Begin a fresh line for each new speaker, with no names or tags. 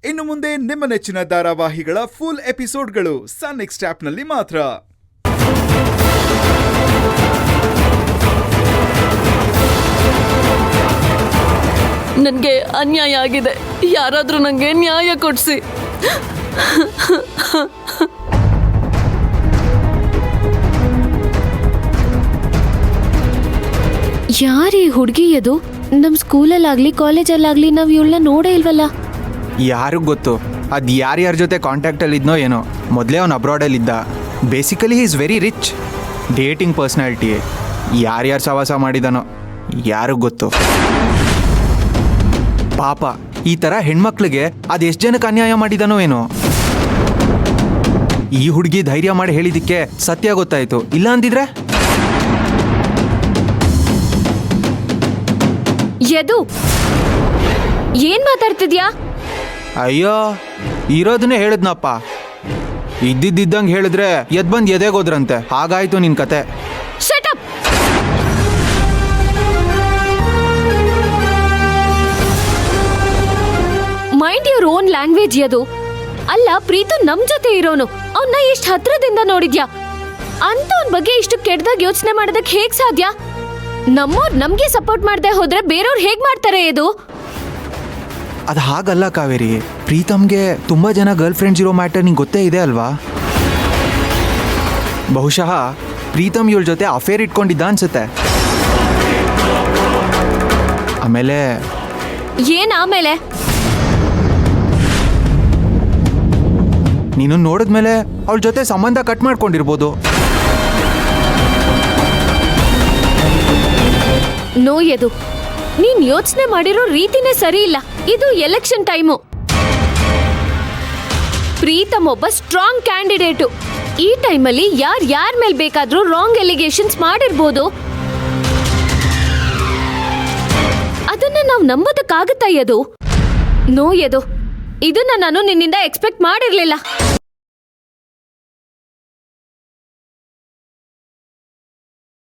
ಇನ್ನು ಮುಂದೆ ನಿಮ್ಮ ನೆಚ್ಚಿನ ಧಾರಾವಾಹಿಗಳ ಫುಲ್ ಎಪಿಸೋಡ್ಗಳು ಸನ್ ನೆಕ್ಸ್ಟ್ ಆಪ್ನಲ್ಲಿ ಮಾತ್ರ.
ನನಗೆ ಅನ್ಯಾಯ ಆಗಿದೆ, ಯಾರಾದರೂ ನನಗೆ ನ್ಯಾಯ ಕೊಡಿಸಿ.
ಯಾರೀ ಹುಡುಗಿ ಅದು? ನಮ್ಮ ಸ್ಕೂಲಲ್ಲಾಗ್ಲಿ ಕಾಲೇಜಲ್ಲಾಗ್ಲಿ ನಾವು ಇವಳನ್ನ ನೋಡೇ ಇಲ್ವಲ್ಲ.
ಯಾರಿಗೂ ಗೊತ್ತು ಅದು ಯಾರ್ಯಾರ ಜೊತೆ ಕಾಂಟ್ಯಾಕ್ಟಲ್ಲಿ ಇದ್ನೋ ಏನೋ. ಮೊದಲೇ ಅವನು ಅಬ್ರಾಡಲ್ಲಿದ್ದ. Basically is very rich, dating personality. ಯಾರ್ಯಾರು ಸವಾಸ ಮಾಡಿದಾನೋ ಯಾರಿಗೂ ಗೊತ್ತು. ಪಾಪ ಈ ಥರ ಹೆಣ್ಮಕ್ಳಿಗೆ ಅದೆಷ್ಟು ಜನಕ್ಕೆ ಅನ್ಯಾಯ ಮಾಡಿದಾನೋ ಏನೋ. ಈ ಹುಡುಗಿ ಧೈರ್ಯ ಮಾಡಿ ಹೇಳಿದ್ದಕ್ಕೆ ಸತ್ಯ ಗೊತ್ತಾಯಿತು, ಇಲ್ಲ ಅಂದಿದ್ರೆ
ಯದು ಏನ್ ಮಾತಾಡ್ತಿದ್ಯಾ?
ಅಯ್ಯೋ ಇರೋದನ್ನೇ ಹೇಳಿದ್ನಪ್ಪ. ಇದ್ದಿದ್ದಂಗೆ ಹೇಳಿದ್ರೆ ಎದ್ ಬಂದು ಎದೆಗೋದ್ರಂತೆ. ಹಾಗಾಯ್ತು ನಿನ್ ಕತೆ.
Shut up. Mind your own language Yadu. ಅಲ್ಲ, ಪ್ರೀತು ನಮ್ ಜೊತೆ ಇರೋನು, ಅವನ್ನ ಎಷ್ಟು ಹತ್ರದಿಂದ ನೋಡಿದ್ಯಾ? ಅಂತವನ್ ಬಗ್ಗೆ ಇಷ್ಟು ಕೆಟ್ಟದಾಗ ಯೋಚನೆ ಮಾಡೋದಕ್ಕೆ ಹೇಗ್ ಸಾಧ್ಯ? ನಮ್ಮೋರ್ ನಮ್ಗೆ ಸಪೋರ್ಟ್ ಮಾಡದೆ ಹೋದ್ರೆ ಬೇರೆಯವ್ರು ಹೇಗ್ ಮಾಡ್ತಾರೆ ಇದು?
ಅದು ಹಾಗಲ್ಲ ಕಾವೇರಿ. ಪ್ರೀತಮ್ಗೆ ತುಂಬ ಜನ ಗರ್ಲ್ ಫ್ರೆಂಡ್ಸ್ ಇರೋ ಮ್ಯಾಟರ್ ನಿಂಗೆ ಗೊತ್ತೇ ಇದೆ ಅಲ್ವಾ? ಬಹುಶಃ ಪ್ರೀತಮ್ ಇವಳ ಜೊತೆ ಅಫೇರ್ ಇಟ್ಕೊಂಡಿದ್ದ ಅನ್ಸುತ್ತೆ. ಆಮೇಲೆ
ಏನ್ ಆಮೇಲೆ?
ನೀನು ನೋಡಿದ್ಮೇಲೆ ಅವಳ ಜೊತೆ ಸಂಬಂಧ ಕಟ್ ಮಾಡ್ಕೊಂಡಿರ್ಬೋದು.
ನೋ ಯದು, ನೀನ್ ಯೋಚನೆ ಮಾಡಿರೋ ರೀತಿನೇ ಸರಿ ಇಲ್ಲ. ಇದು ಎಲೆಕ್ಷನ್ ಟೈಮು. ಪ್ರೀತಮ್ ಒಬ್ಬ ಸ್ಟ್ರಾಂಗ್ ಕ್ಯಾಂಡಿಡೇಟು. ಈ ಟೈಮಲ್ಲಿ ಯಾರ ಮೇಲೆ ಬೇಕಾದ್ರೂ ರಾಂಗ್ ಎಲಿಗೇಷನ್ಸ್ ಮಾಡಿರ್ಬೋದು. ಅದನ್ನ ನಾವು ನಂಬೋದಕ್ಕಾಗತ್ತಾ ಯದು? ನೋ ಯದು, ಇದನ್ನ ನಾನು ನಿನ್ನಿಂದ ಎಕ್ಸ್ಪೆಕ್ಟ್ ಮಾಡಿರ್ಲಿಲ್ಲ.